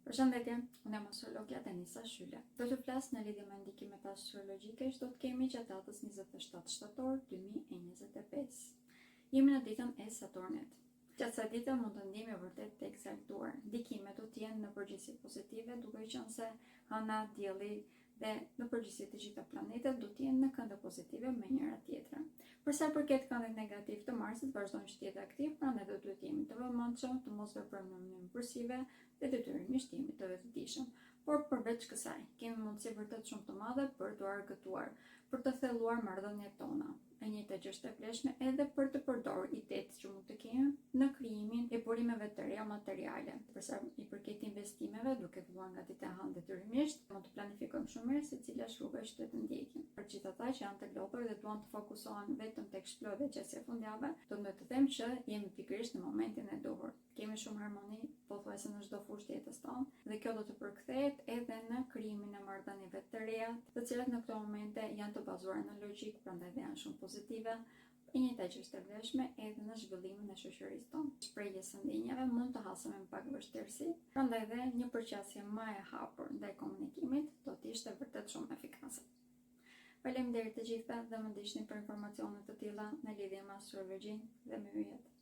Përshëndetje, unë jam astrologja Denisa Shyle. Do të flas në lidhje me ndikimet astrologjike që do të kemi gjatë datës 27 shtator 2025. Jemi në ditën e Saturnit. Gjatë kësaj dite mund të ndihemi vërtet të eksaltuar. Ndikimet do të jenë në përgjithësi pozitive, duke qenë se Hëna, Dielli dhe në përgjithësi të gjitha planetet do të jenë në këndë pozitive me njëra tjetrën. Për sa përket këndit negativ të Marsit, vazhdojnë që të jetë aktiv, prandaj do duhet jemi të vëmendshëm, të mos veprojmë në mënyrë impulsive dhe detyrimisht jemi të vetëdijshëm. Por përveç kësaj, kemi mundësi vërtet shumë të madhe për të argëtuar, për të thelluar marrëdhëniet tona. E njëjta gjë është e vlefshme edhe për të përdorur idetë që mund të kemi në krijimin e burimeve të reja materiale. Për sa i përket investimeve, duke filluar nga dita e hënë detyrimisht, mund të planifikojmë shumë mirë se cila është rruga që të ndjekim. Për gjithë ata që janë të lodhur dhe duan të fokusohen vetëm tek shplodhja gjatë fundjavë, do të them që jemi pikërisht në momentin e duhur. Kemi shumë harmoni pothuajse në çdo fushë të jetës tonë dhe kjo do të përkthehet edhe në krijimin e marrëdhënieve të reja, të cilat në këto momente janë të bazuara në logjik, prandaj dhe janë shumë pozitive. E njëjta gjë është e vlefshme edhe në zhvillimin e shoqërisë tonë. Shprehjes së ndjenjave mund të hasen me pak vështirësi, prandaj dhe një përqasje më e hapur ndaj komunikimit do të ishte vërtet shumë efikase. Faleminderit të gjithëve dhe më ndiqni për informacione të tilla në lidhje me astrologjinë dhe me yjet.